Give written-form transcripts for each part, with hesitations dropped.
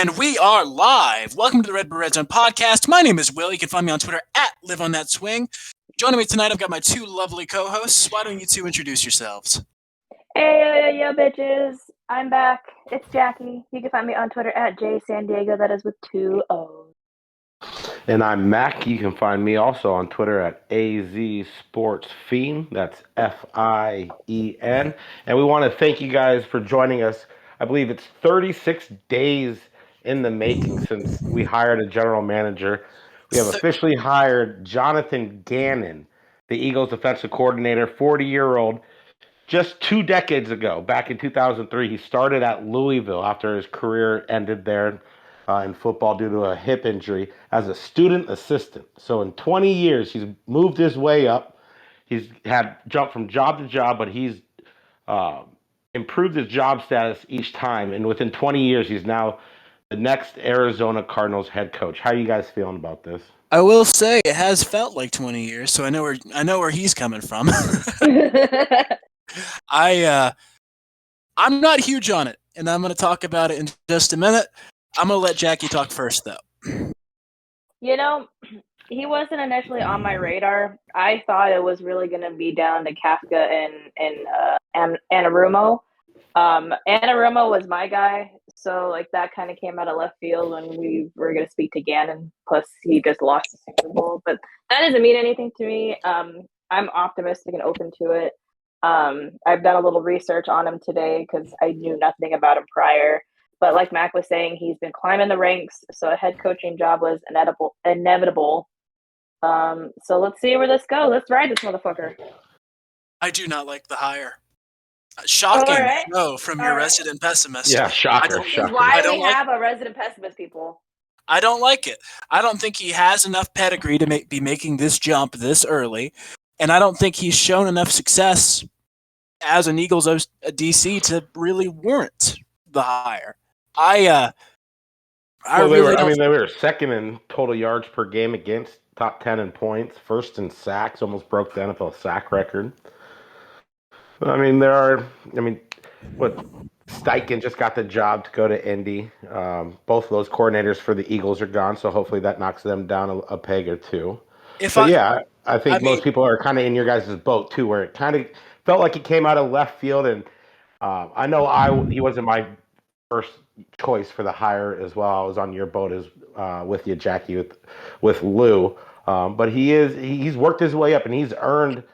And we are live. Welcome to the Redbird Redzone podcast. My name is Will. You can find me on Twitter at LiveOnThatSwing. Joining me tonight, I've got my two lovely co-hosts. Why don't you two introduce yourselves? Hey, yo, bitches. I'm back. It's Jackie. You can find me on Twitter at JSanDiego. That is with 2 O's. And I'm Mac. You can find me also on Twitter at AZSportsFien. That's F-I-E-N. And we want to thank you guys for joining us. I believe it's 36 days in the making since we hired a general manager. We have officially hired Jonathan Gannon, the Eagles defensive coordinator, 40-year-old. Just 2 decades ago, back in 2003, he started at Louisville after his career ended there in football due to a hip injury as a student assistant. So in 20 years, he's moved his way up. He's had jumped from job to job, but he's improved his job status each time. And within 20 years, he's now the next Arizona Cardinals head coach. How are you guys feeling about this? I will say it has felt like 20 years, so I know where he's coming from. I'm not huge on it, and I'm going to talk about it in just a minute. I'm going to let Jackie talk first, though. You know, he wasn't initially on my radar. I thought it was really going to be down to Kafka and Anarumo. Anarumo was my guy, so like that kind of came out of left field when we were going to speak to Gannon. Plus, he just lost the Super Bowl, but that doesn't mean anything to me. I'm optimistic and open to it. I've done a little research on him today because I knew nothing about him prior. But like Mac was saying, he's been climbing the ranks, so a head coaching job was inevitable. So let's see where this goes. Let's ride this motherfucker. I do not like the hire. Shocking, right. no, from your resident pessimist. Yeah, shocker. This is why we have a resident pessimist, people. I don't like it. I don't think he has enough pedigree to be making this jump this early, and I don't think he's shown enough success as an Eagles DC to really warrant the hire. They were second in total yards per game against, top 10 in points, first in sacks, almost broke the NFL sack record. Steichen just got the job to go to Indy. Both of those coordinators for the Eagles are gone, so hopefully that knocks them down a peg or two. I think most people are kind of in your guys' boat too, where it kind of felt like it came out of left field, and I know he wasn't my first choice for the hire as well. I was on your boat with you, Jackie, with Lou, but he's worked his way up, and he's earned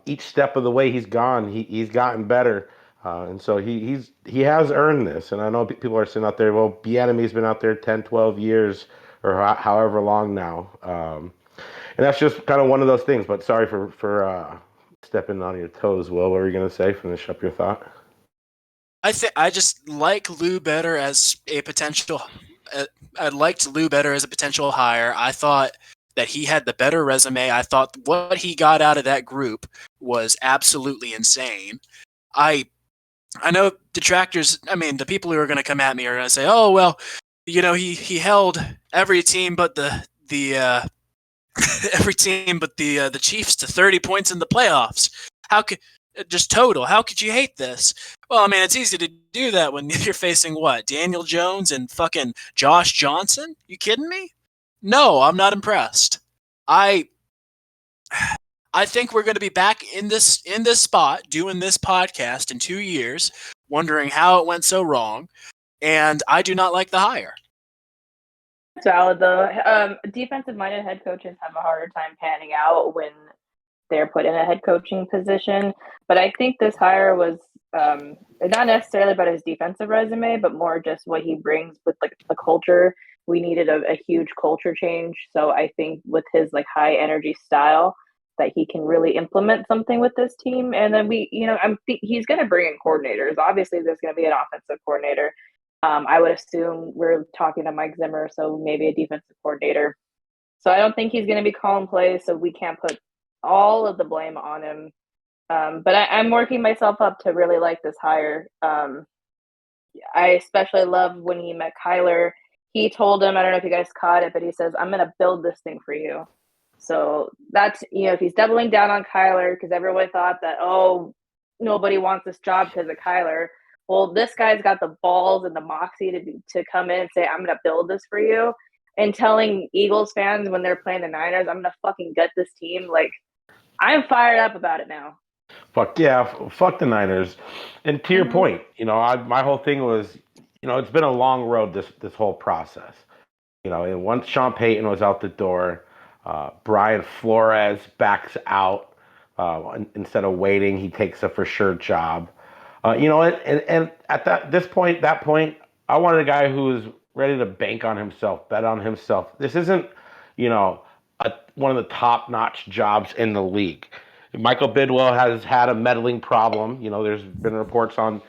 each step of the way he's gone. He's gotten better, and so he has earned this. And I know people are sitting out there, well, Bieniemy's been out there 10, 12 years or however long now, and that's just kind of one of those things. But sorry for stepping on your toes, Will. What were you going to say? Finish up your thought. I just like Lou better as a potential. I liked Lou better as a potential hire. I thought that he had the better resume. I thought what he got out of that group was absolutely insane. I know detractors. I mean, the people who are going to come at me are going to say, "Oh, well, he held every team but the every team but the Chiefs to 30 points in the playoffs. How could you hate this?" Well, I mean, it's easy to do that when you're facing what? Daniel Jones and fucking Josh Johnson? You kidding me? No, I'm not impressed. I think we're going to be back in this spot doing this podcast in 2 years, wondering how it went so wrong, and I do not like the hire. It's valid though. Defensive-minded head coaches have a harder time panning out when they're put in a head coaching position. But I think this hire was not necessarily about his defensive resume, but more just what he brings with like the culture. We needed a huge culture change. So I think with his like high energy style that he can really implement something with this team. And then he's going to bring in coordinators. Obviously there's going to be an offensive coordinator. I would assume we're talking to Mike Zimmer, so maybe a defensive coordinator. So I don't think he's going to be calling plays, so we can't put all of the blame on him. But I'm working myself up to really like this hire. I especially love when he met Kyler. He told him, I don't know if you guys caught it, but he says, "I'm going to build this thing for you." So that's, if he's doubling down on Kyler, because everyone thought that, oh, nobody wants this job because of Kyler. well, this guy's got the balls and the moxie to come in and say, I'm going to build this for you. And telling Eagles fans when they're playing the Niners, I'm going to fucking gut this team. Like, I'm fired up about it now. Fuck yeah, fuck the Niners. And to your point, my whole thing was, it's been a long road this whole process. And once Sean Payton was out the door, Brian Flores backs out. Instead of waiting, he takes a for sure job. And at that point, I wanted a guy who was ready to bank on himself, bet on himself. This isn't, one of the top notch jobs in the league. Michael Bidwell has had a meddling problem. There's been reports on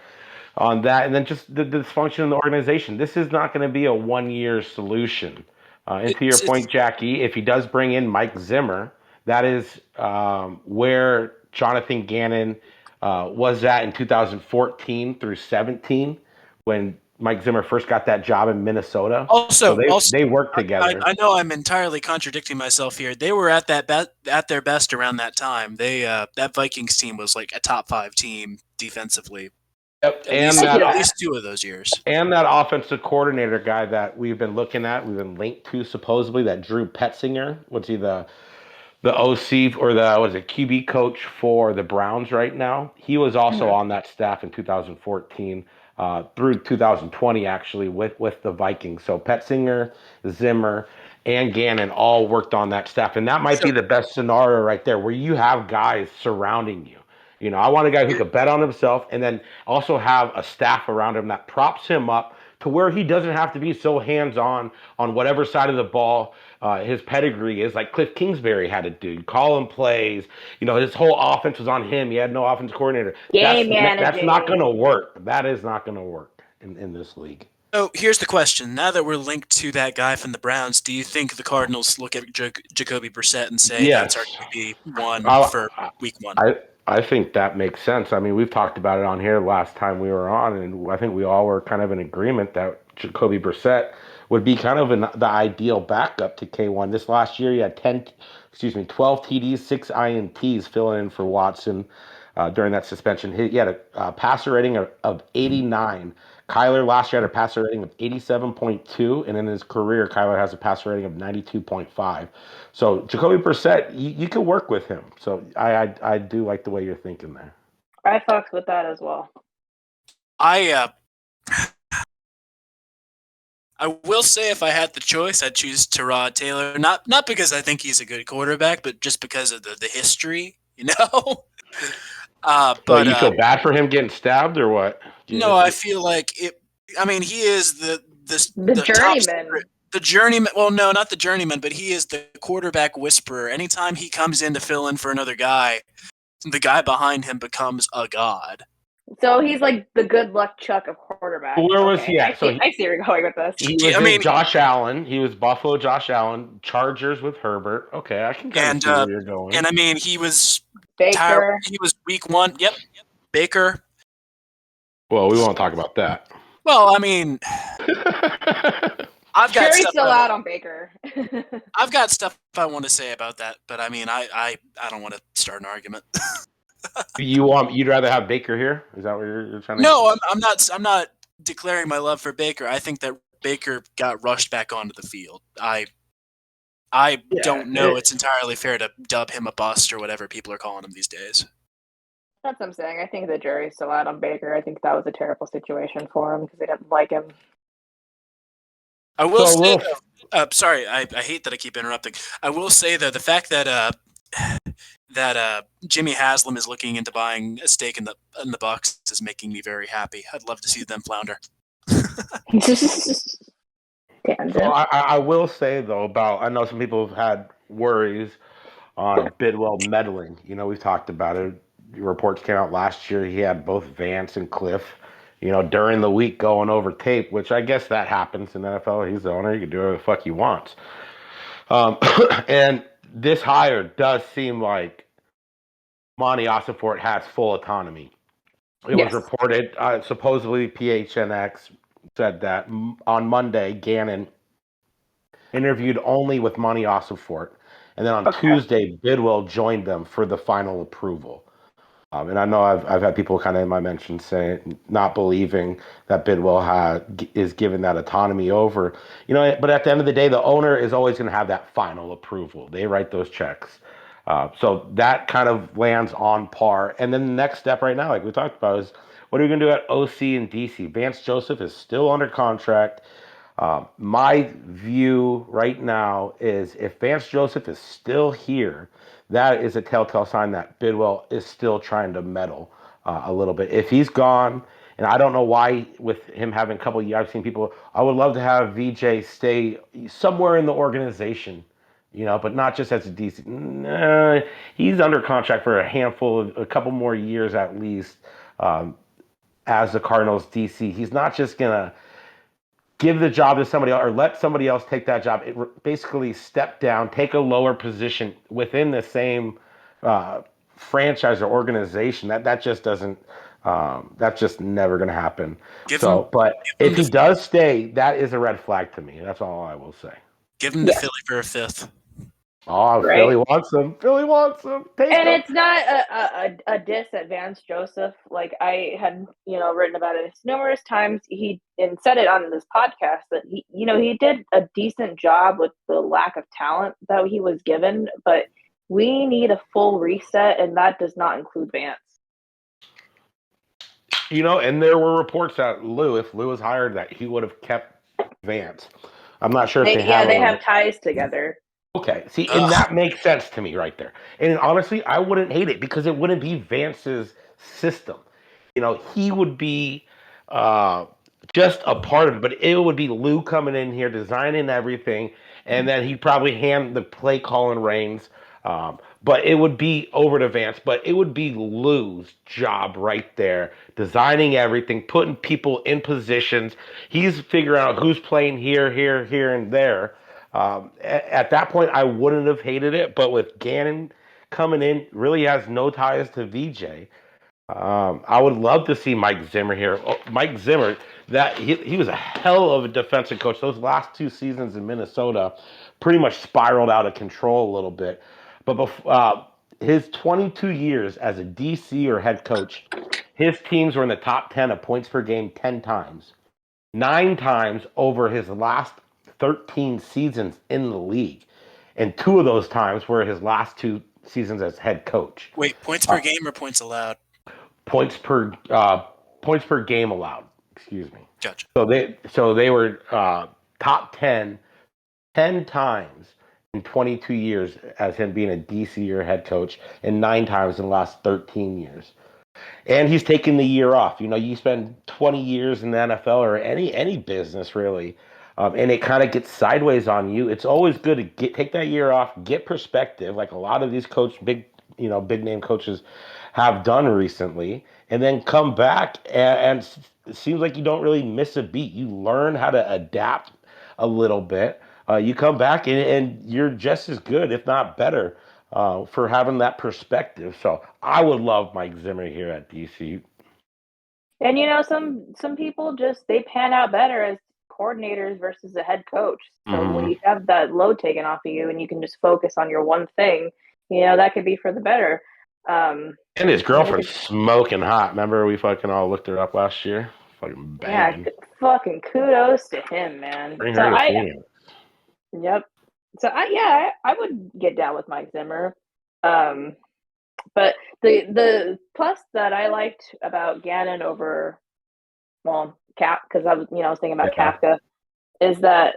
that, and then just the dysfunction in the organization. This is not going to be a 1 year solution. And to your point, Jackie, if he does bring in Mike Zimmer, that is where Jonathan Gannon was at in 2014 through 17 when Mike Zimmer first got that job in Minnesota. Also, they worked together. I know I'm entirely contradicting myself here. They were at their best around that time. That Vikings team was like a top 5 team defensively. Yep. At least 2 of those years. And that offensive coordinator guy that we've been looking at, we've been linked to supposedly, that Drew Petzinger. What's he, the OC or the QB coach for the Browns right now? He was also on that staff in 2014 through 2020 actually with the Vikings. So Petzinger, Zimmer, and Gannon all worked on that staff, and that might be the best scenario right there, where you have guys surrounding you. I want a guy who could bet on himself and then also have a staff around him that props him up to where he doesn't have to be so hands-on on whatever side of the ball his pedigree is, like Cliff Kingsbury had to do. Call him plays. His whole offense was on him. He had no offense coordinator. That's not going to work. That is not going to work in this league. So here's the question. Now that we're linked to that guy from the Browns, do you think the Cardinals look at Jacoby Brissett and say that's our QB1 for week 1? I think that makes sense. I mean, we've talked about it on here last time we were on, and I think we all were kind of in agreement that Jacoby Brissett would be kind of the ideal backup to K1. This last year, he had 12 TDs, 6 INTs filling in for Watson during that suspension. He had a passer rating of 89. Kyler last year had a passer rating of 87.2, and in his career, Kyler has a passer rating of 92.5. So Jacoby Brissett, you can work with him. So I do like the way you're thinking there. I fucks with that as well. I will say if I had the choice, I'd choose Tyrod Taylor. Not because I think he's a good quarterback, but just because of the history, But you feel bad for him getting stabbed or what? No, I feel like it. I mean, he is the journeyman. The journeyman. Well, no, not the journeyman, but he is the quarterback whisperer. Anytime he comes in to fill in for another guy, the guy behind him becomes a god. So he's like the good luck Chuck of quarterbacks. Where was he at? I see where you're going with this. He was Josh Allen. He was Buffalo Josh Allen. Chargers with Herbert. Okay, I can kind of see where you're going. And I mean, he was Baker. He was week 1. Yep, Baker. Well, we won't talk about that. Well, I mean, I've got Jury's still out on Baker. I've got stuff I want to say about that, but I mean, I don't want to start an argument. You'd rather have Baker here? Is that what you're trying to? No, I'm not declaring my love for Baker. I think that Baker got rushed back onto the field. I don't know. It's entirely fair to dub him a bust or whatever people are calling him these days. That's what I'm saying. I think the jury's still out on Baker. I think that was a terrible situation for him because they didn't like him. I will say, sorry, I hate that I keep interrupting. I will say though, the fact that Jimmy Haslam is looking into buying a stake in the Bucks is making me very happy. I'd love to see them flounder. So I will say though I know some people have had worries on Bidwell meddling. We've talked about it. Reports came out last year. He had both Vance and Cliff, during the week going over tape, which I guess that happens in the NFL. He's the owner. He can do whatever the fuck he wants. And this hire does seem like Monti Ossenfort has full autonomy. It was reported, supposedly PHNX said that on Monday, Gannon interviewed only with Monti Ossenfort. And then on Tuesday, Bidwell joined them for the final approval. And I know I've had people kind of in my mentions saying not believing that Bidwell is given that autonomy over, but at the end of the day, the owner is always going to have that final approval. They write those checks. So that kind of lands on par. And then the next step right now, like we talked about, is what are we going to do at OC and DC? Vance Joseph is still under contract. My view right now is if Vance Joseph is still here, that is a telltale sign that Bidwell is still trying to meddle a little bit. If he's gone, and I don't know why, with him having a couple of years, I've seen people, I would love to have VJ stay somewhere in the organization, but not just as a DC. Nah, he's under contract for a couple more years at least as the Cardinals DC. He's not just going to give the job to somebody else or let somebody else take that job. It basically step down, take a lower position within the same franchise or organization. That just doesn't. That's just never going to happen. Give him, But give if him he to, does stay, that is a red flag to me. That's all I will say. give him to Yeah, Philly for a fifth. Oh, right. Philly wants him. Philly wants him. Take And him. it's not a diss at Vance Joseph. Like I had, written about it numerous times. He and said it on this podcast that he did a decent job with the lack of talent that he was given, but we need a full reset, and that does not include Vance. And there were reports that if Lou was hired, that he would have kept Vance. I'm not sure if they have They a. have ties together. Okay, see, and Ugh. that makes sense to me right there. And honestly, I wouldn't hate it because it wouldn't be Vance's system. He would be uh, just a part of it, but it would be Lou coming in here, designing everything, and then he'd probably hand the play calling reins. But it would be over to Vance, but it would be Lou's job right there, designing everything, putting people in positions. He's figuring out who's playing here, here, here, and there. At that point, I wouldn't have hated it, but with Gannon coming in, really has no ties to VJ. I would love to see Mike Zimmer here. Mike Zimmer, that he was a hell of a defensive coach. Those last 2 seasons in Minnesota pretty much spiraled out of control a little bit. But his 22 years as a DC or head coach, his teams were in the top 10 of points per game 10 times. 9 times over his last 13 seasons in the league. And 2 of those times were his last 2 seasons as head coach. Wait, points Uh, per game or points allowed? points per game allowed. Excuse me. Gotcha. So they were top 10 times in 22 years as him being a DC or head coach, and 9 times in the last 13 years. And he's taking the year off. You spend 20 years in the NFL or any business really, and it kind of gets sideways on you. It's always good to take that year off, get perspective, like a lot of these big name coaches have done recently, and then come back and it seems like you don't really miss a beat. You learn how to adapt a little bit. You come back and you're just as good, if not better, for having that perspective. So I would love Mike Zimmer here at DC. And some people just they pan out better as coordinators versus a head coach. So when Mm-hmm. you have that load taken off of you and you can just focus on your one thing, that could be for the better. And his I think girlfriend's smoking hot. Remember we fucking all looked her up last year? Fucking yeah, banging. fucking kudos to him, man. Bring So her to Phoenix. yep. So I would get down with Mike Zimmer. Um, but the plus that I liked about Gannon over Cap because I was thinking about Yeah. Kafka is that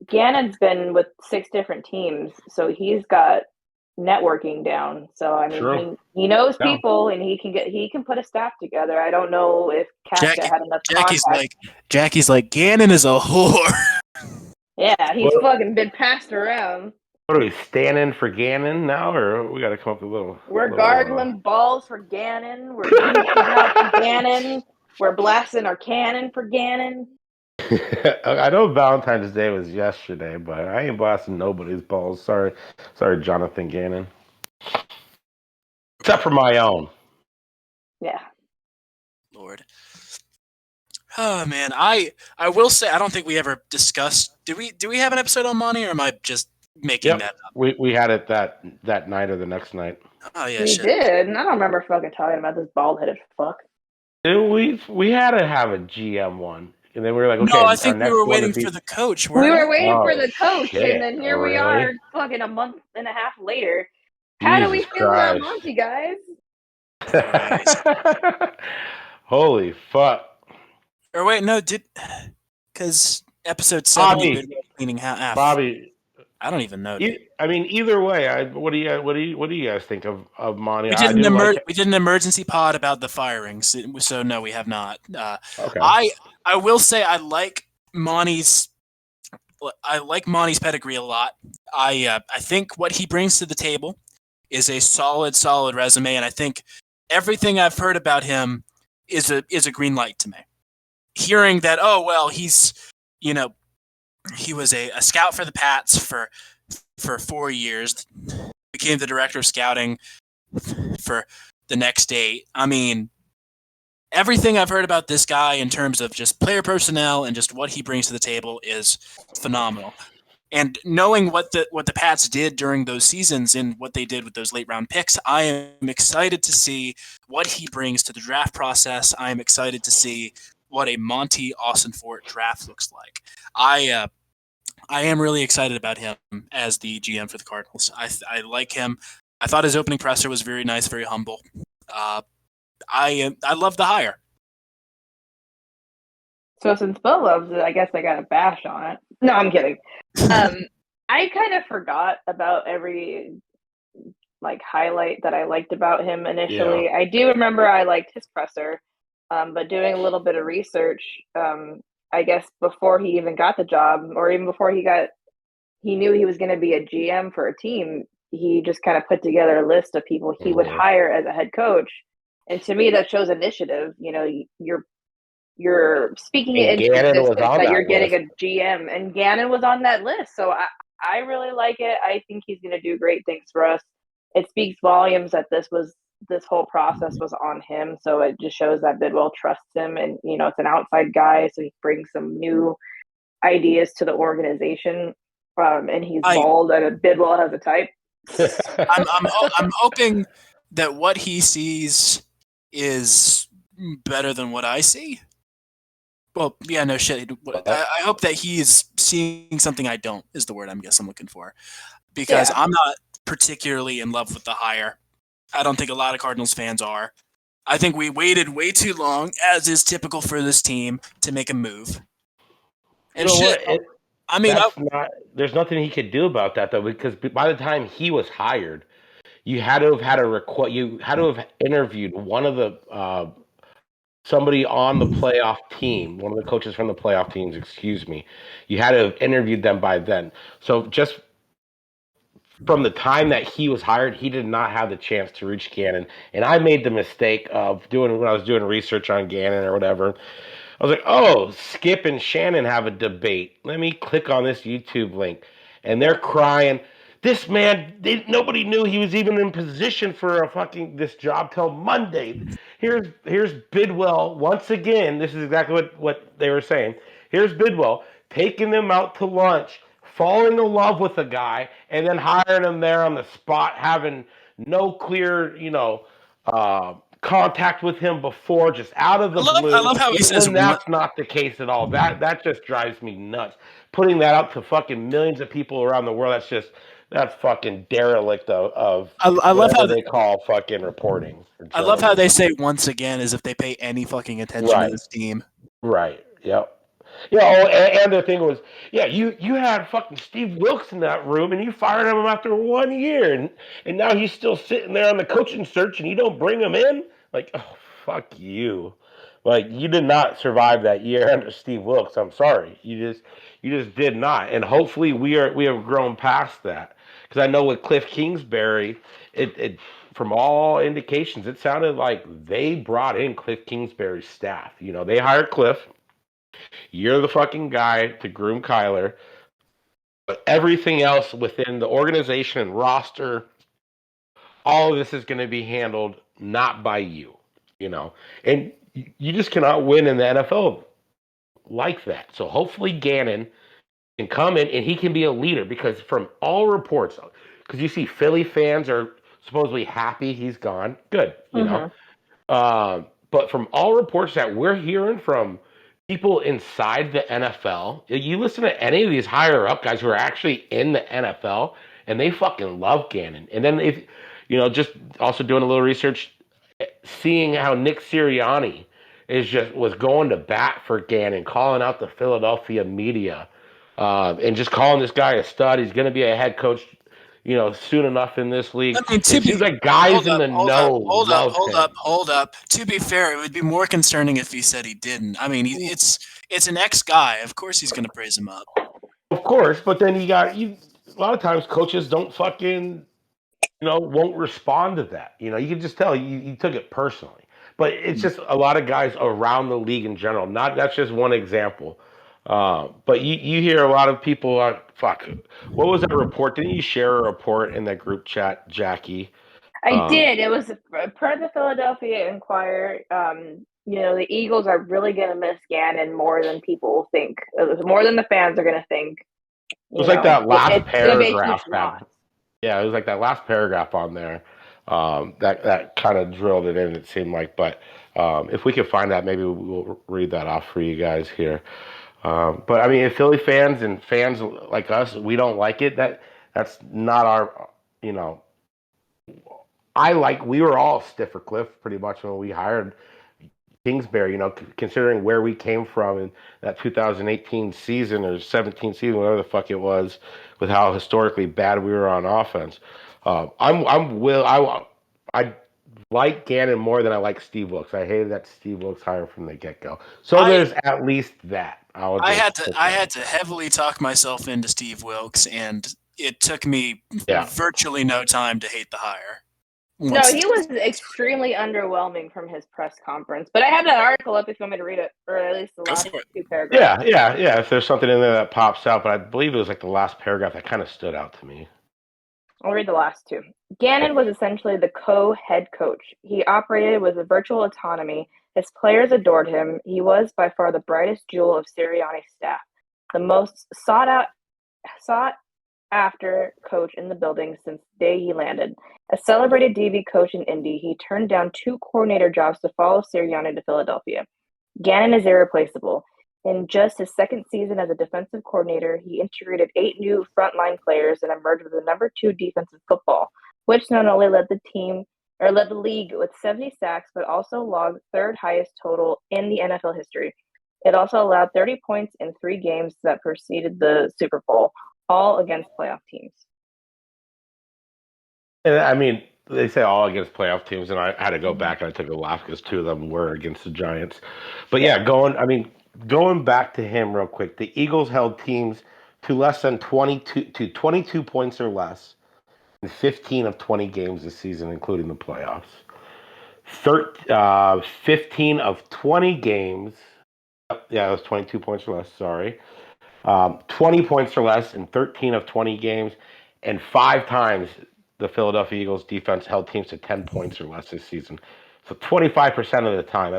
Gannon's been with 6 different teams, so he's got networking down. So I mean, True. he knows Yeah. people and he can put a staff together. I don't know if Kafka Jackie, had enough Jackie's contacts. like, Jackie's like, Gannon is a whore. Yeah, he's What, fucking been passed around. what are we standing for Gannon now, or we got to come up with a We're little. gargling balls for Gannon. We're reaching out for Gannon. We're blasting our cannon for Gannon. I know Valentine's Day was yesterday, but I ain't blasting nobody's balls. Sorry, Jonathan Gannon. Except for my own. Yeah. Lord. Oh man, I will say I don't think we ever discussed. Do we have an episode on Monty, or am I just making Yep. that up. We had it that night or the next night. Oh yeah, We shit. did, and I don't remember fucking talking about this bald headed fuck. And we had to have a GM one, and then we were like, No, I okay, our think we next were one to waiting be. for the coach, We weren't we? were waiting for Oh the coach, and shit! then here we are, Really? fucking a month and a half later. How do we Jesus feel about Christ! Monty, guys? Christ. Holy fuck! Or wait, no, because episode 70 Bobby, been cleaning half. Bobby. I don't even know, dude. I mean, either way, what do you guys think of Monty? We I did an do like it. we did an emergency pod about the firings, so no, we have not. Okay. I will say I like Monty's pedigree a lot. I think what he brings to the table is a solid resume, and I think everything I've heard about him is a green light to me. Hearing that, oh well, he's he was a scout for the Pats for 4 years, became the director of scouting for the next 8. I mean, everything I've heard about this guy in terms of just player personnel and just what he brings to the table is phenomenal. And knowing what the Pats did during those seasons and what they did with those late round picks, I am excited to see what he brings to the draft process. I am excited to see what a Monti Ossenfort draft looks like. I am really excited about him as the GM for the Cardinals. I like him. I thought his opening presser was very nice, very humble. I love the hire. So since Bill loves it, I guess I got a bash on it. No, I'm kidding. I kind of forgot about every highlight that I liked about him initially. Yeah. I do remember I liked his presser, but doing a little bit of research, I guess before he even got the job, or even before he knew he was going to be a GM for a team, he just kind of put together a list of people he would hire as a head coach. And to me, that shows initiative. You know, you're speaking it into existence that you're getting a GM, and Gannon was on that list. So I really like it. I think he's going to do great things for us. It speaks volumes that this whole process was on him. So it just shows that Bidwell trusts him, and it's an outside guy, so he brings some new ideas to the organization. And he's bald, and Bidwell has a type. I'm hoping that what he sees is better than what I see. Well, yeah, no shit. I hope that he's seeing something I don't, is the word I'm looking for. Because I'm not particularly in love with the hire. I don't think a lot of Cardinals fans are. I think we waited way too long, as is typical for this team, to make a move. And there's nothing he could do about that though, because by the time he was hired, you had to have had you had to have interviewed one of the somebody on the playoff team, one of the coaches from the playoff teams, excuse me. You had to have interviewed them by then. So just from the time that he was hired, he did not have the chance to reach Gannon. And I made the mistake of when I was doing research on Gannon or whatever. I was like, oh, Skip and Shannon have a debate. Let me click on this YouTube link. And they're crying. This man, nobody knew he was even in position for this job till Monday. Here's Bidwell once again. This is exactly what they were saying. Here's Bidwell taking them out to lunch, falling in love with a guy, and then hiring him there on the spot, having no clear, contact with him before, just out of the blue. I love how he says that's not the case at all. That just drives me nuts. Putting that out to fucking millions of people around the world, that's fucking derelict of I love how they call fucking reporting. I love how they say once again as if they pay any fucking attention to this team. Right. Yep. And their thing was, you had fucking Steve Wilkes in that room, and you fired him after 1 year, and now he's still sitting there on the coaching search, and you don't bring him in. Like, oh, fuck you! Like, you did not survive that year under Steve Wilkes. I'm sorry, you just did not. And hopefully, we have grown past that, because I know with Cliff Kingsbury, it from all indications, it sounded like they brought in Cliff Kingsbury's staff. They hired Cliff. You're the fucking guy to groom Kyler. But everything else within the organization and roster, all of this is going to be handled not by you, And you just cannot win in the NFL like that. So hopefully Gannon can come in and he can be a leader because from all reports, because you see Philly fans are supposedly happy he's gone. Good, you know. But from all reports that we're hearing from people inside the NFL, you listen to any of these higher up guys who are actually in the NFL, and they fucking love Gannon. And then if just also doing a little research, seeing how Nick Sirianni was going to bat for Gannon, calling out the Philadelphia media, and just calling this guy a stud. He's going to be a head coach, soon enough in this league. I mean, It seems like guys in the know love him. hold up. To be fair, it would be more concerning if he said he didn't. I mean, it's an ex-guy. Of course he's going to praise him up. Of course, but then a lot of times coaches don't fucking, won't respond to that. You can just tell you took it personally. But it's just a lot of guys around the league in general. That's just one example. But you hear a lot of people fuck. What was that report? Didn't you share a report in that group chat, Jackie? I did. It was per the Philadelphia Inquirer. The Eagles are really going to miss Gannon more than people think. More than the fans are going to think. It was like that last paragraph. Yeah, it was like that last paragraph on there. That kind of drilled it in. It seemed like, but if we could find that, maybe we'll read that off for you guys here. But I mean, if Philly fans and fans like us, we don't like it. That's not our. We were all stiffer cliff pretty much when we hired Kingsbury, considering where we came from in that 2018 season or 17 season, whatever the fuck it was, with how historically bad we were on offense. I like Gannon more than I like Steve Wilkes. I hated that Steve Wilkes hire from the get-go. So there's at least that. I had to heavily talk myself into Steve Wilkes, and it took me virtually no time to hate the hire. No, he was extremely underwhelming from his press conference. But I have that article up if you want me to read it, or at least the last two paragraphs. Yeah. If there's something in there that pops out, but I believe it was like the last paragraph that kind of stood out to me. I'll read the last two. Gannon was essentially the co-head coach. He operated with a virtual autonomy. His players adored him. He was by far the brightest jewel of Sirianni's staff, the most sought-after coach in the building since the day he landed. A celebrated DB coach in Indy, he turned down 2 coordinator jobs to follow Sirianni to Philadelphia. Gannon is irreplaceable. In just his second season as a defensive coordinator, he integrated 8 new frontline players and emerged with the number 2 defensive football, which not only led the league with 70 sacks, but also logged 3rd highest total in the NFL history. It also allowed 30 points in 3 games that preceded the Super Bowl, all against playoff teams. I mean, they say all against playoff teams, and I had to go back and I took a laugh because 2 of them were against the Giants. But going back to him real quick, the Eagles held teams to less than 22 points or less in 15 of 20 games this season, including the playoffs. 15 of 20 games. Yeah, it was 22 points or less. Sorry. 20 points or less in 13 of 20 games, and 5 times the Philadelphia Eagles defense held teams to 10 points or less this season. So 25% of the time.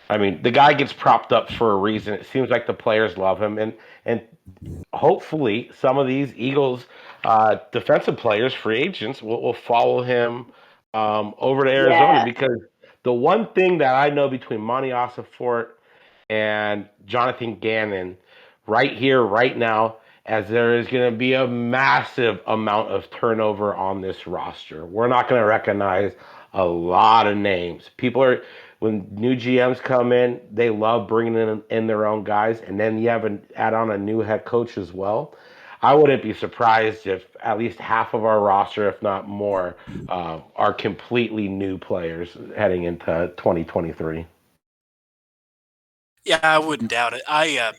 The guy gets propped up for a reason. It seems like the players love him, and hopefully some of these Eagles defensive players, free agents, will follow him over to Arizona, because the one thing that I know between Monti Ossenfort and Jonathan Gannon right here, right now, as there is going to be a massive amount of turnover on this roster. We're not going to recognize a lot of names. When new GMs come in, they love bringing in their own guys, and then you add on a new head coach as well. I wouldn't be surprised if at least half of our roster, if not more, are completely new players heading into 2023. Yeah, I wouldn't doubt it. I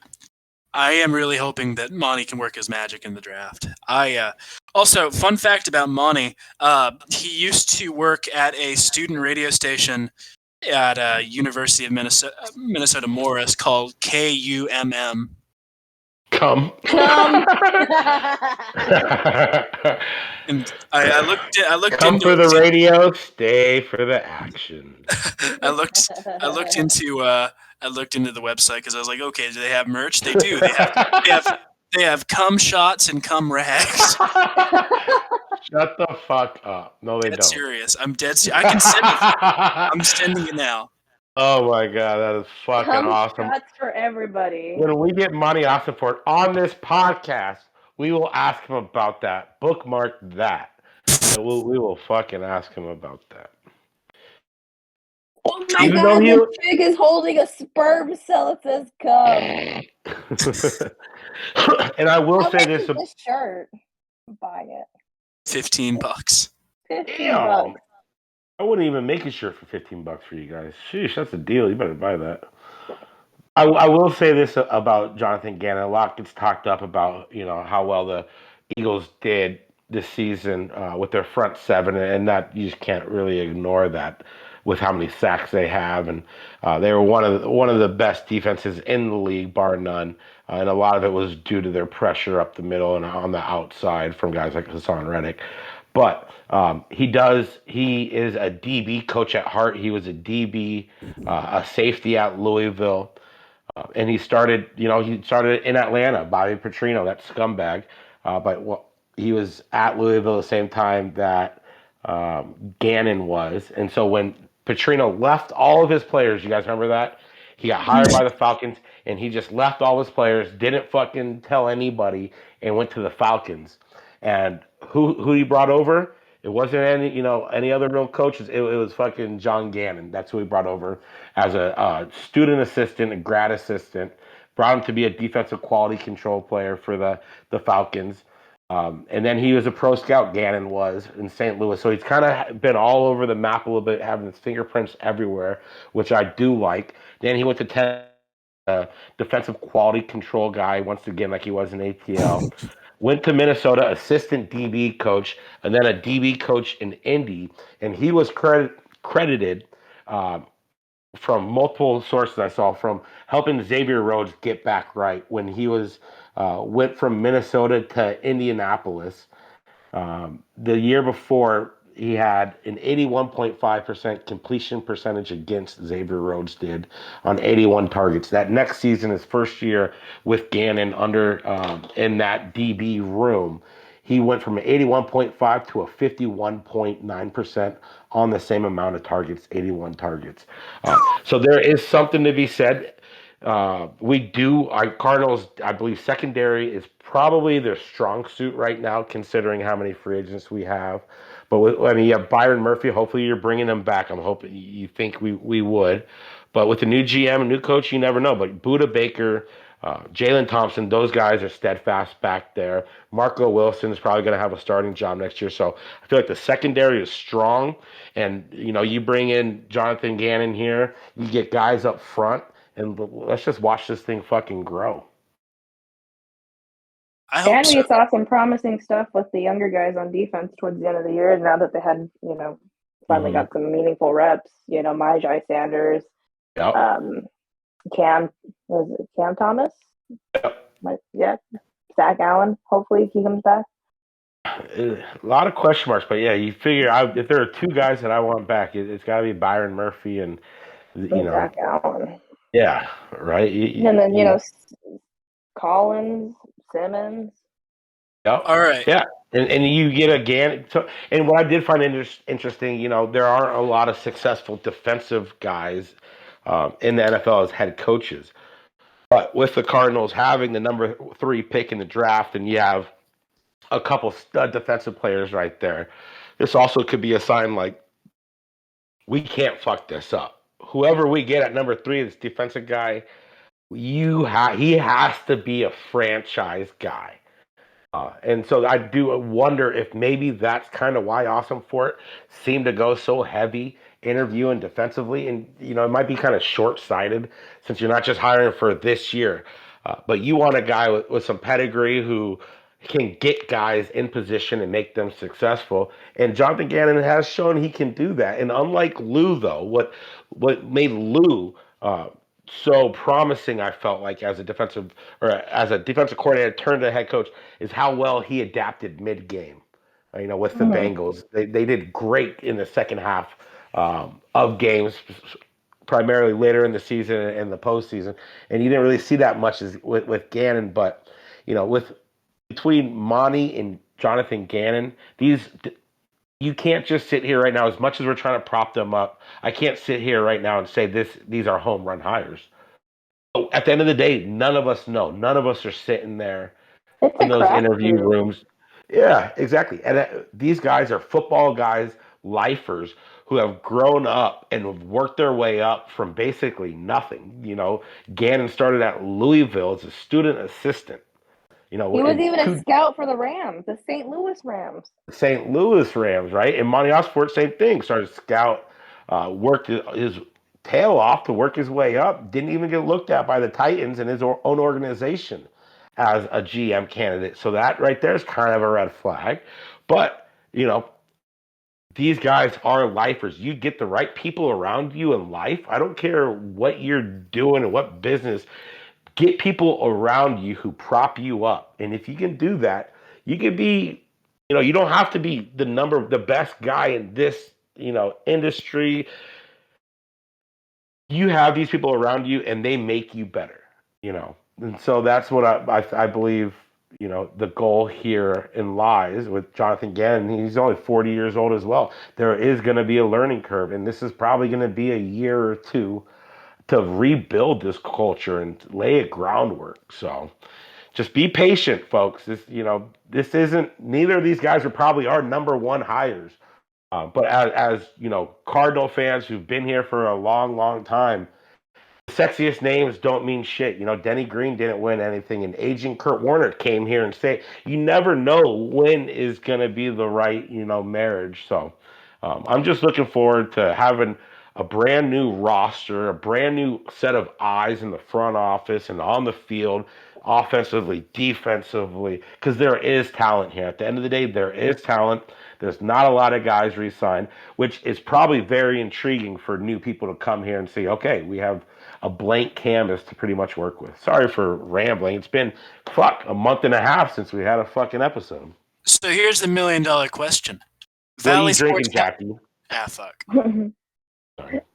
am really hoping that Monti can work his magic in the draft. Also, fun fact about Monti, he used to work at a student radio station at University of Minnesota Morris called KUMM. Come. And I looked Come into for the radio, stay for the action. I looked into I looked into the website because I was like, okay, do they have merch? They do. They have cum shots and cum rags. Shut the fuck up. No, they Dead don't. serious. I'm dead serious. I can send it. I'm sending it now. Oh my god, that is fucking Come awesome. shots for everybody. When we get Monty Ossenfort on this podcast, we will ask him about that. Bookmark that. We will fucking ask him about that. Oh my Even though god, he the chick is holding a sperm cell. It says cum. and I will How say much this. is this shirt? I'm buying it. $15. 15 Damn. bucks. I wouldn't even make a shirt for $15 for you guys. Sheesh, that's a deal. You better buy that. I will say this about Jonathan Gannon. A lot gets talked up about how well the Eagles did this season with their front seven, and that you just can't really ignore that with how many sacks they have, and they were one of the best defenses in the league, bar none. And a lot of it was due to their pressure up the middle and on the outside from guys like Hassan Reddick. But he is a DB coach at heart. He was a DB, a safety at Louisville. And he started in Atlanta. Bobby Petrino, that scumbag. He was at Louisville the same time that Gannon was. And so when Petrino left all of his players, you guys remember that? He got hired by the Falcons, and he just left all his players, didn't fucking tell anybody, and went to the Falcons. And who he brought over? It wasn't any other real coaches. It was fucking John Gannon. That's who he brought over as a student assistant, a grad assistant. Brought him to be a defensive quality control player for the Falcons. And then he was a pro scout, Gannon was, in St. Louis. So he's kind of been all over the map a little bit, having his fingerprints everywhere, which I do like. Then he went to defensive quality control guy, once again, like he was in ATL. Went to Minnesota, assistant DB coach, and then a DB coach in Indy. And he was credited from multiple sources I saw from helping Xavier Rhodes get back right when he went from Minnesota to Indianapolis. The year before, he had an 81.5% completion percentage against Xavier Rhodes did on 81 targets. That next season, his first year with Gannon in that DB room, he went from an 81.5 to a 51.9% on the same amount of targets, 81 targets. So there is something to be said. Our Cardinals, I believe secondary is probably their strong suit right now, considering how many free agents we have. But you have Byron Murphy. Hopefully, you're bringing him back. I'm hoping you think we would. But with the new GM and new coach, you never know. But Buda Baker, Jalen Thompson, those guys are steadfast back there. Marco Wilson is probably going to have a starting job next year. So I feel like the secondary is strong. And, you bring in Jonathan Gannon here, you get guys up front, and let's just watch this thing fucking grow. I hope And we so. saw some promising stuff with the younger guys on defense towards the end of the year. Now that they had, finally got some meaningful reps. Myjai Sanders, Yep. Cam Thomas? Yeah. Zach Allen. Hopefully he comes back. A lot of question marks, but yeah, you figure if there are two guys that I want back, it's got to be Byron Murphy and Zach Allen. Yeah, right. And then Collins, Simmons. Yep. All right. Yeah, and you get a Gannon. So, and what I did find interesting, there aren't a lot of successful defensive guys in the NFL as head coaches. But with the Cardinals having the number 3 pick in the draft, and you have a couple stud defensive players right there, this also could be a sign like we can't fuck this up. Whoever we get at number 3, this defensive guy, he has to be a franchise guy. And so I do wonder if maybe that's kind of why Ossenfort seemed to go so heavy interviewing defensively. And, it might be kind of short-sighted since you're not just hiring for this year. But you want a guy with some pedigree who can get guys in position and make them successful. And Jonathan Gannon has shown he can do that. And unlike Lou, though, what made Lou so promising, I felt like as a defensive coordinator turned to head coach, is how well he adapted mid-game. With the Bengals, they did great in the second half of games, primarily later in the season and the postseason, and you didn't really see that much as with Gannon. But with between Monti and Jonathan Gannon, you can't just sit here right now. As much as we're trying to prop them up, I can't sit here right now and say these are home run hires. So at the end of the day, none of us know. None of us are sitting there It's in a those interview crapshoot. rooms. Yeah, exactly. And these guys are football guys, lifers who have grown up and have worked their way up from basically nothing. Gannon started at Louisville as a student assistant. He was And even a scout for the Rams, the St. Louis Rams. St. Louis Rams, right? And Monti Ossenfort, same thing. Started scout, worked his tail off to work his way up. Didn't even get looked at by the Titans in his own organization as a GM candidate. So that right there is kind of a red flag. But these guys are lifers. You get the right people around you in life. I don't care what you're doing and what business. Get people around you who prop you up. And if you can do that, you can be, you don't have to be the best guy in this, industry. You have these people around you and they make you better, And so that's what I believe, the goal here in lies with Jonathan Gannon. He's only 40 years old as well. There is going to be a learning curve, and this is probably going to be a year or two to rebuild this culture and lay a groundwork. So just be patient, folks. This isn't, neither of these guys are probably our number one hires. But as Cardinal fans who've been here for a long, long time, the sexiest names don't mean shit. Denny Green didn't win anything, and aging Kurt Warner came here and say, you never know when is going to be the right, marriage. So I'm just looking forward to having a brand new roster, a brand new set of eyes in the front office and on the field, offensively, defensively, because there is talent here. At the end of the day, there is talent. There's not a lot of guys re-signed, which is probably very intriguing for new people to come here and see, okay, we have a blank canvas to pretty much work with. Sorry for rambling. It's been, a month and a half since we had a fucking episode. So here's the $1 million question. What are you drinking, Jackie? Fuck.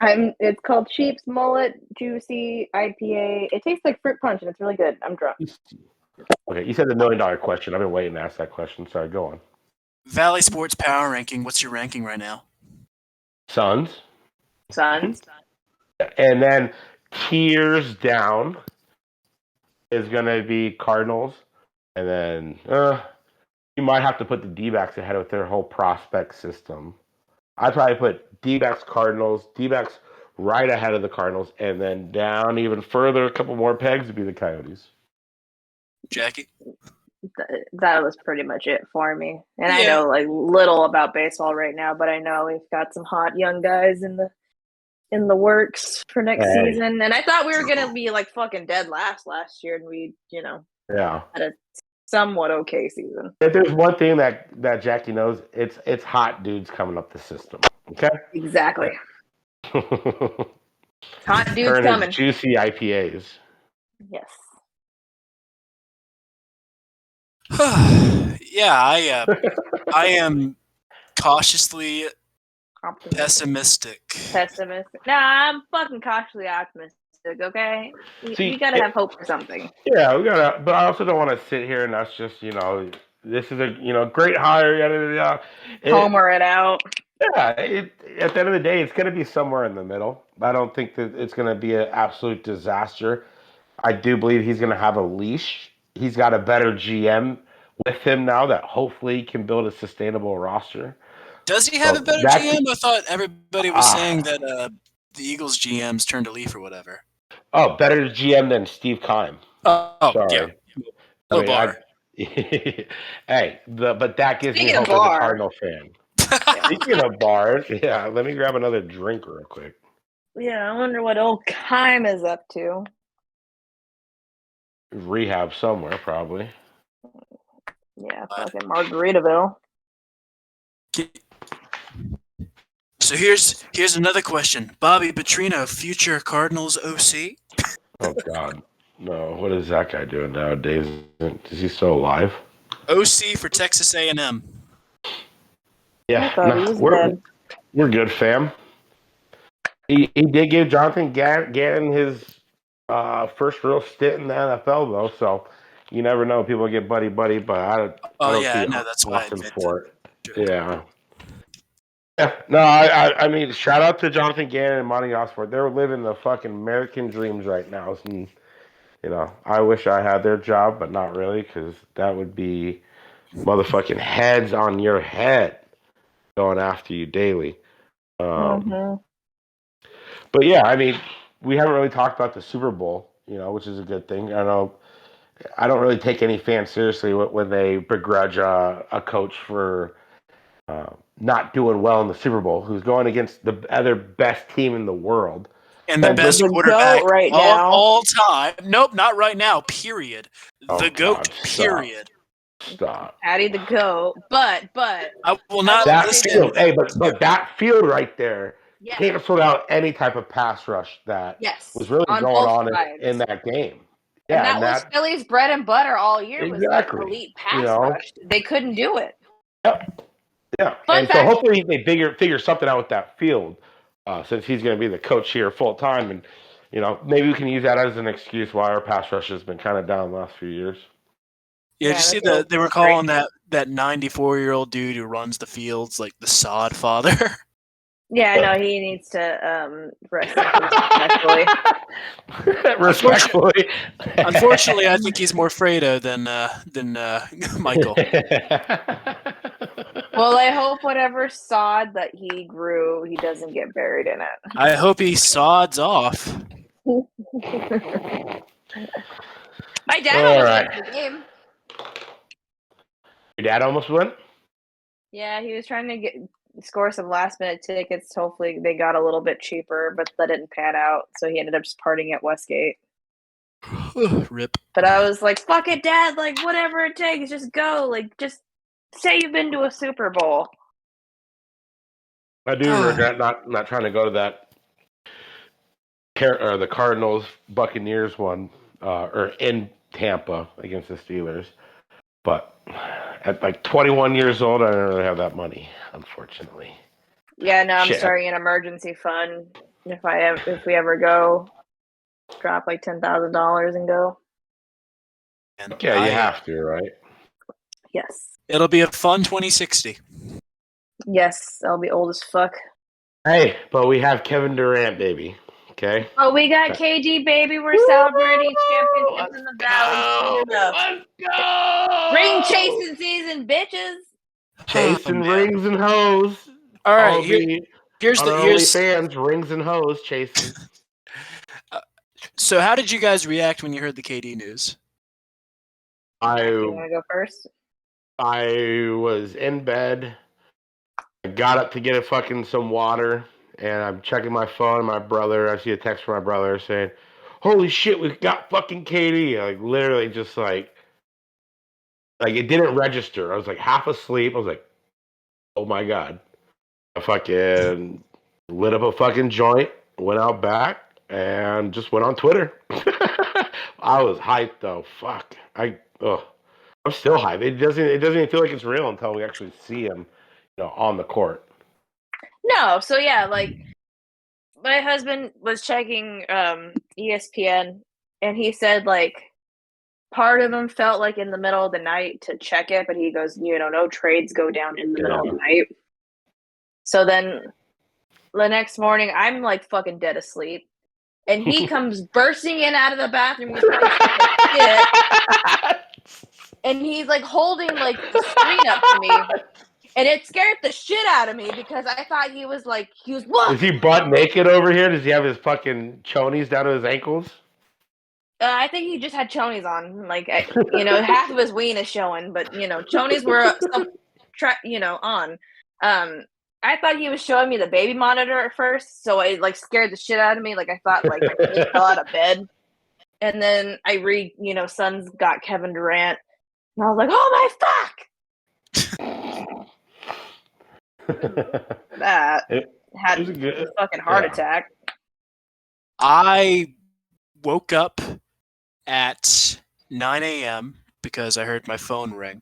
It's called Sheep's Mullet Juicy IPA. It tastes like fruit punch and it's really good. I'm drunk. Okay, you said the $1 million question. I've been waiting to ask that question. Sorry, go on. Valley Sports Power Ranking. What's your ranking right now? Suns. And then tiers down is going to be Cardinals. And then you might have to put the D-backs ahead with their whole prospect system. I'd probably put D-backs, Cardinals, D-backs right ahead of the Cardinals, and then down even further, a couple more pegs would be the Coyotes. Jackie? That was pretty much it for me. And I know little about baseball right now, but I know we've got some hot young guys in the works for next season. And I thought we were gonna be fucking dead last year, and we had a somewhat okay season. If there's one thing that Jackie knows, it's hot dudes coming up the system. Okay? Exactly. Hot dudes coming. Juicy IPAs. Yes. Yeah, I am cautiously pessimistic. Nah, I'm fucking cautiously optimistic. Okay, we gotta have hope for something. Yeah, we gotta. But I also don't want to sit here and that's just this is a great hire. Yada, yada, yada. Homer it out. Yeah, at the end of the day, it's going to be somewhere in the middle. I don't think that it's going to be an absolute disaster. I do believe he's going to have a leash. He's got a better GM with him now that hopefully can build a sustainable roster. Does he have a better GM? I thought everybody was saying that the Eagles GMs turned a leaf or whatever. Oh, better GM than Steve Keim. Sorry. Yeah. Bar. But that gives me hope as a Cardinal fan. Speaking of bars, let me grab another drink real quick. Yeah, I wonder what old Keim is up to. Rehab somewhere, probably. Yeah, fucking Margaritaville. So here's another question. Bobby Petrino, future Cardinals OC? Oh, God. No, what is that guy doing nowadays? Is he still alive? OC for Texas A&M. Yeah, we're good, fam. He did give Jonathan Gannon his first real stint in the NFL, though. So you never know. People get buddy, but I Oh don't yeah, see no, that's why I made the Ossenfort. joke. Yeah. Yeah, no, I mean, shout out to Jonathan Gannon and Monti Ossenfort. They're living the fucking American dreams right now. And, I wish I had their job, but not really, because that would be motherfucking heads on your head going after you daily. Um, Mm-hmm. but yeah, I mean, we haven't really talked about the Super Bowl, which is a good thing. I don't really take any fans seriously when they begrudge a coach for not doing well in the Super Bowl, who's going against the other best team in the world. And the And best The GOAT quarterback right of now. all time. Nope, not right now. Period. oh The GOAT. God, Period. stop. Patty the GOAT. But I will I not will That say listen this. field, to hey, that. but that field right there Yes. canceled out any type of pass rush that Yes. was really On going both on in sides. that game. And Yeah, that and was that Philly's bread and butter all year was like exactly. elite pass rush. They couldn't do it. Yep, yeah. Fun And so fact. hopefully they figure something out with that field, since he's going to be the coach here full time, and maybe we can use that as an excuse why our pass rush has been kind of down the last few years. Yeah, did you Yeah, see that's so they were great. calling that 94-year-old dude who runs the fields like the sod father. Yeah, no, he needs to rest in peace respectfully. Respectfully. Unfortunately, I think he's more Fredo than Michael. Well, I hope whatever sod that he grew, he doesn't get buried in it. I hope he sods off. My dad All almost right. went to the game. Your dad almost went? Yeah, he was trying to score some last minute tickets. Hopefully, they got a little bit cheaper, but that didn't pan out. So he ended up just partying at Westgate. Rip. But I was like, "Fuck it, Dad! Like whatever it takes, just go. Like just say you've been to a Super Bowl." I do regret not trying to go to that the Cardinals Buccaneers one, or in Tampa against the Steelers. But at like 21 years old, I don't really have that money, unfortunately. Yeah, no, I'm Shit. starting an emergency fund. If we ever go, drop like $10,000 and go. And Yeah, you have to, right? Yes. It'll be a fun 2060. Yes, I'll be old as fuck. Hey, but we have Kevin Durant, baby. Okay. Oh, we got KD, baby. We're celebrating championships in the valley. Let's go! Ring chasing season, bitches. Chasing man. rings and hoes. All right, All the here's on the our here's. OnlyFans, rings and hoes chasing. So, how did you guys react when you heard the KD news? You I want to go first? I was in bed. I got up to get some water, and I'm checking my phone. I see a text from my brother saying, "Holy shit, we got fucking KD!" Like literally, just like it didn't register. I was like half asleep. I was like, "Oh my god!" I fucking lit up a fucking joint, went out back, and just went on Twitter. I was hyped though. Fuck, I'm still hyped. It doesn't even feel like it's real until we actually see him, on the court. No. So yeah, like my husband was checking ESPN, and he said like part of him felt like in the middle of the night to check it, but he goes, no trades go down in the middle of the night. So then the next morning, I'm like fucking dead asleep, and he comes bursting in out of the bathroom. He's probably shit, and he's like holding like the screen up to me, and it scared the shit out of me because I thought he was what? Is he butt naked over here? Does he have his fucking chonies down to his ankles? I think he just had chonies on. Like, half of his ween is showing, but chonies were on. I thought he was showing me the baby monitor at first, so it like scared the shit out of me. Like I thought like my kid fell out of bed, and then I read, Son's got Kevin Durant, and I was like, oh my fuck! That had a fucking heart attack. I woke up at 9 a.m. because I heard my phone ring.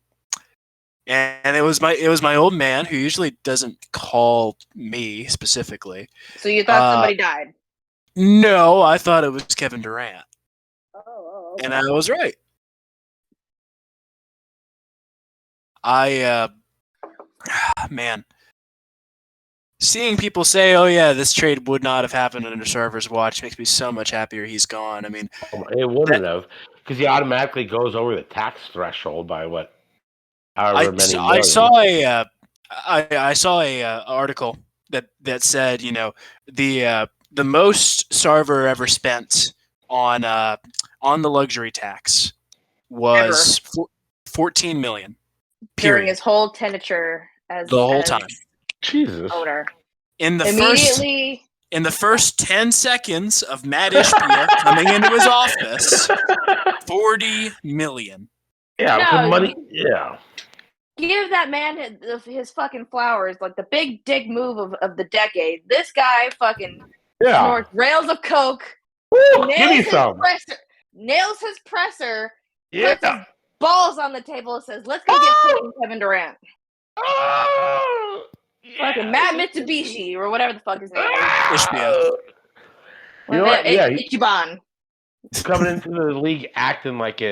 And it was my old man who usually doesn't call me specifically. So you thought somebody died? No, I thought it was Kevin Durant. Okay. And I was right. Man, seeing people say, "Oh yeah, this trade would not have happened under Sarver's watch," makes me so much happier he's gone. I mean, It wouldn't have, because he automatically goes over the tax threshold by what, I, however many I million. saw I saw a article that said, the most Sarver ever spent on the luxury tax was 14 million. During his Period. whole tenure The whole time. Jesus. owner. In the Immediately, first 10 seconds of Matt Ishbia coming into his office, 40 million. Yeah, No. the money. Yeah. give that man his fucking flowers, like the big dick move of the decade. This guy fucking Yeah. snorts rails of coke, Woo, give me some. nails his presser, Yeah. puts his balls on the table and says, "Let's go get fucking Kevin Durant." Oh, yeah. Fucking Matt Mitsubishi or whatever the fuck his name is. Ishbia. You know what? Yeah, Ichiban. Coming into the league acting like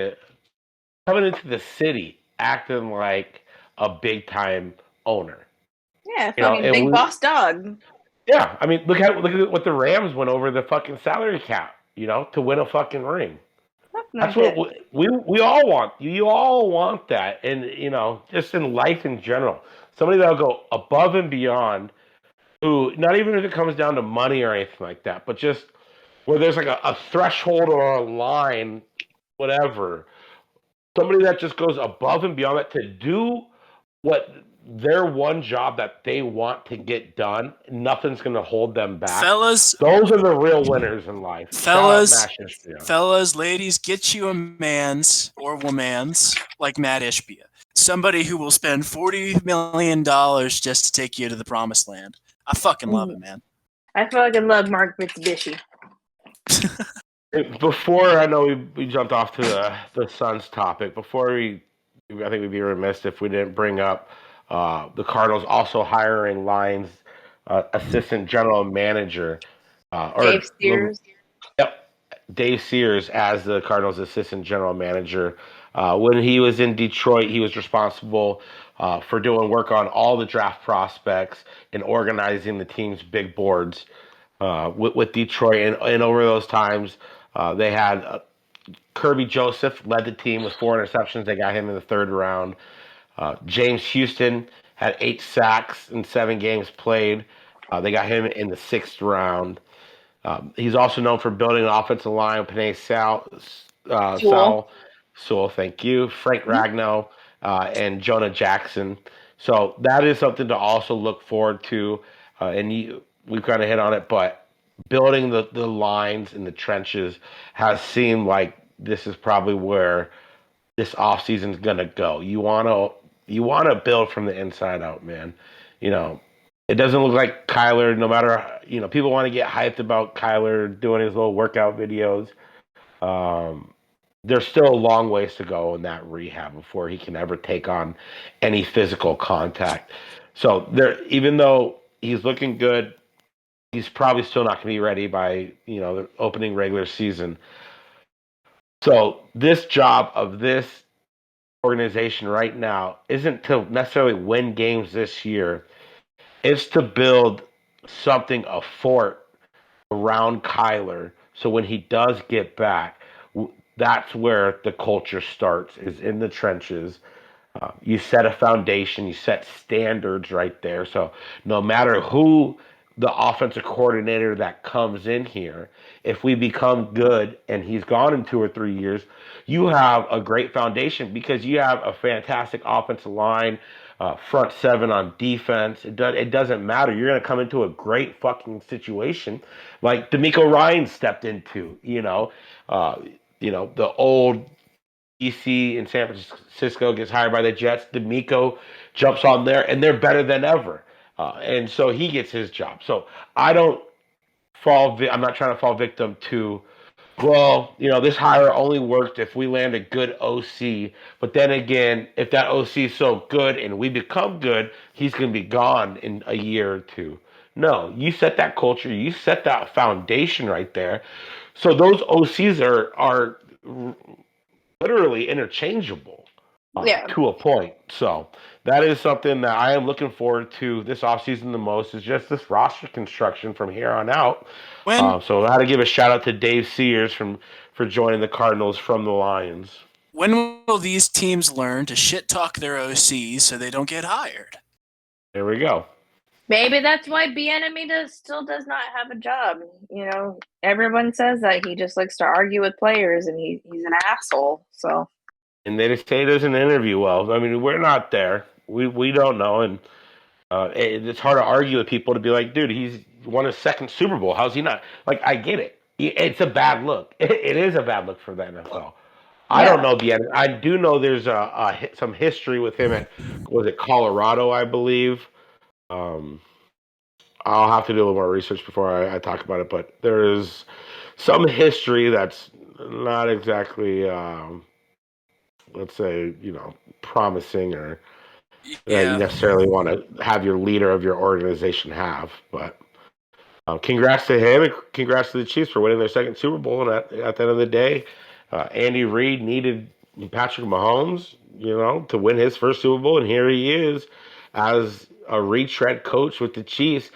coming into the city acting like a big time owner. Yeah, fucking big boss dog. Yeah, I mean, look at what the Rams went over the fucking salary cap, to win a fucking ring. That's what we all want. You all want that, and just in life in general, somebody that'll go above and beyond. Who, not even if it comes down to money or anything like that, but just where there's like a threshold or a line, whatever. Somebody that just goes above and beyond that to do what their one job that they want to get done. Nothing's going to hold them back. Fellas, those are the real winners in life. Fellas, ladies, get you a man's or woman's like Matt Ishbia. Somebody who will spend $40 million just to take you to the promised land. I fucking love it, man. I fucking love Mark Mitsubishi. Before, I know we jumped off to the Suns topic. Before I think we'd be remiss if we didn't bring up the Cardinals also hiring Lions assistant general manager. Dave Sears. Yep, Dave Sears as the Cardinals assistant general manager. When he was in Detroit, he was responsible for doing work on all the draft prospects and organizing the team's big boards with Detroit. And over those times, they had Kirby Joseph led the team with 4 interceptions. They got him in the 3rd round. James Houston had 8 sacks in 7 games played. They got him in the 6th round. He's also known for building an offensive line with Panay Sewell, thank you, Frank Ragnow, and Jonah Jackson. So that is something to also look forward to. We've kind of hit on it, but building the lines in the trenches has seemed like this is probably where this offseason is going to go. You want to build from the inside out, man. It doesn't look like Kyler, no matter, people want to get hyped about Kyler doing his little workout videos. There's still a long ways to go in that rehab before he can ever take on any physical contact. So even though he's looking good, he's probably still not going to be ready by, the opening regular season. So this job of this organization right now isn't to necessarily win games this year. It's to build something, a fort around Kyler. So when he does get back, that's where the culture starts, is in the trenches. You set a foundation, you set standards right there. So no matter who the offensive coordinator that comes in here, if we become good and he's gone in 2 or 3 years, you have a great foundation because you have a fantastic offensive line, front 7 on defense. It doesn't matter. You're going to come into a great fucking situation like DeMeco Ryan stepped into, the old DC in San Francisco gets hired by the Jets. DeMeco jumps on there, and they're better than ever. And so he gets his job. So I'm not trying to fall victim to Well, this hire only worked if we land a good OC. But then again, if that OC is so good and we become good, he's going to be gone in a year or two. No, you set that culture, you set that foundation right there. So those OCs are literally interchangeable Yeah. to a point. So that is something that I am looking forward to this offseason the most is just this roster construction from here on out. When So I had to give a shout out to Dave Sears for joining the Cardinals from the Lions. when will these teams learn to shit talk their OCs so they don't get hired? There we go. Maybe that's why Bieniemy still does not have a job. Everyone says that he just likes to argue with players, and he's an asshole. So And they just say he doesn't interview well. I mean, we're not there. We don't know, and it's hard to argue with people to be like, dude, he's won his second Super Bowl. How's he not? Like, I get it. It's a bad look. It is a bad look for the NFL. I don't yeah, know the end. I do know there's some history with him at was it Colorado, I believe. Um, I'll have to do a little more research before I talk about it, but there is some history that's not exactly, let's say, promising or that you Yeah. necessarily want to have your leader of your organization have. But congrats to him and congrats to the Chiefs for winning their second Super Bowl. And at the end of the day, Andy Reid needed Patrick Mahomes, to win his first Super Bowl, and here he is as a retread coach with the Chiefs.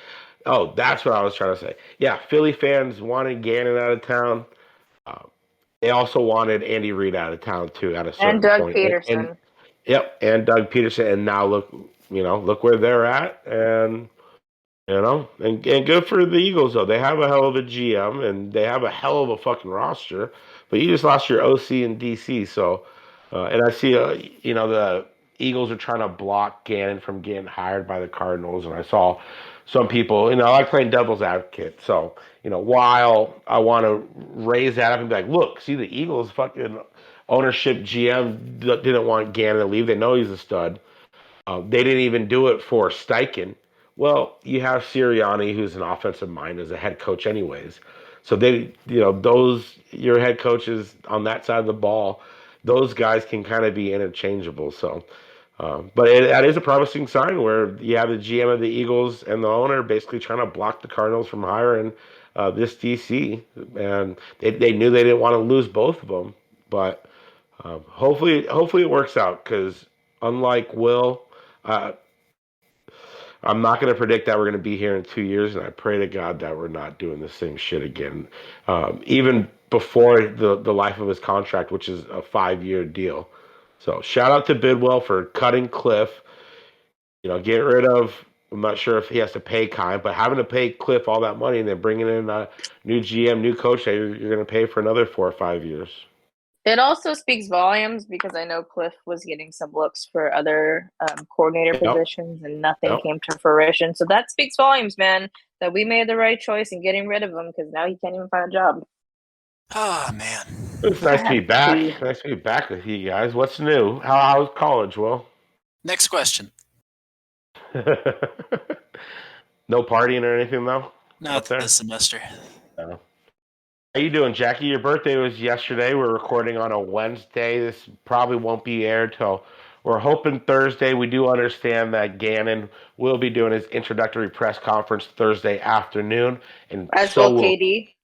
Oh, that's what I was trying to say. Yeah, Philly fans wanted Gannon out of town. Uh, they also wanted Andy Reid out of town too at a and certain Doug point. And Peterson. yep, and Doug Peterson. And now look where they're at, and and good for the Eagles though. They have a hell of a GM and they have a hell of a fucking roster. But you just lost your OC in DC, so and I see the Eagles are trying to block Gannon from getting hired by the Cardinals, and I saw some people. I like playing devil's advocate, so while I want to raise that up and be like, look, see the Eagles fucking ownership GM didn't want Gannon to leave. They know he's a stud. They didn't even do it for Steichen. Well, you have Sirianni, who's an offensive mind as a head coach, anyways. So those your head coaches on that side of the ball, those guys can kind of be interchangeable. So, but that is a promising sign where you have the GM of the Eagles and the owner basically trying to block the Cardinals from hiring this DC, and they knew they didn't want to lose both of them, but hopefully it works out because unlike Will. Uh, I'm not going to predict that we're going to be here in 2 years, and I pray to God that we're not doing the same shit again. Even before the life of his contract, which is a 5-year deal. So shout out to Bidwell for cutting Cliff. Get rid of. I'm not sure if he has to pay Kai, but having to pay Cliff all that money and then bringing in a new GM, new coach, that you're going to pay for another 4 or 5 years. It also speaks volumes because I know Cliff was getting some looks for other coordinator Yep. positions and nothing Yep. came to fruition. So that speaks volumes, man, that we made the right choice in getting rid of him because now he can't even find a job. Ah, man. It's nice to be back. Nice to be back with you guys. What's new? How's college, Will? Next question. No partying or anything though out Not there. this semester. No. How you doing, Jackie? Your birthday was yesterday. We're recording on a Wednesday. This probably won't be aired till we're hoping Thursday. We do understand that Gannon will be doing his introductory press conference Thursday afternoon, and As so well, will KD.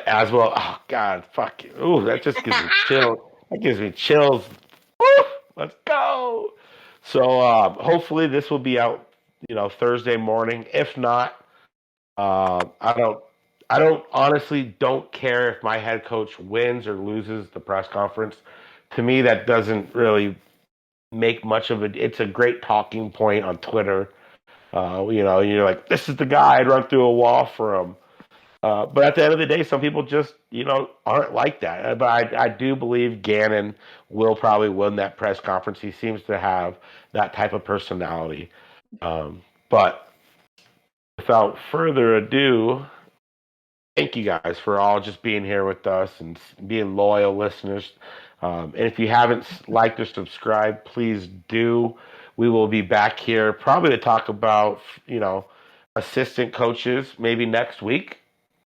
as well. Oh God, fuck you! Ooh, that just gives me chills. That gives me chills. Woo! Let's go. So hopefully this will be out, Thursday morning. If not, I don't honestly don't care if my head coach wins or loses the press conference. To me, that doesn't really make much of it. It's a great talking point on Twitter. You're like, this is the guy I'd run through a wall for him. But at the end of the day, some people just, aren't like that. But I do believe Gannon will probably win that press conference. He seems to have that type of personality. But without further ado, thank you guys for all just being here with us and being loyal listeners. And if you haven't liked or subscribed, please do. We will be back here probably to talk about, assistant coaches maybe next week.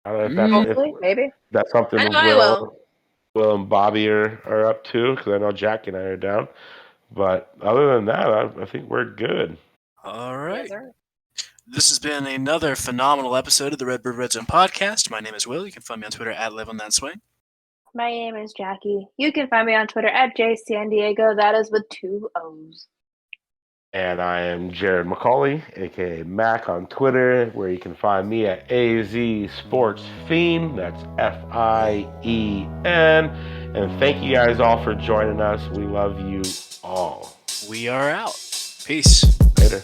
I don't know if Hopefully, maybe. that's something I know I will. Will and Bobby are up to, because I know Jackie and I are down. But other than that, I think we're good. All right. Yes, sir. This has been another phenomenal episode of the Redbird Redzone podcast. My name is Will. You can find me on Twitter at LiveOnThatSwing. My name is Jackie. You can find me on Twitter at JSanDiego. That is with 2 O's. And I am Jared McCauley, aka Mac on Twitter, where you can find me at AZ Sports Fiend. That's FIEN. And thank you guys all for joining us. We love you all. We are out. Peace. Later.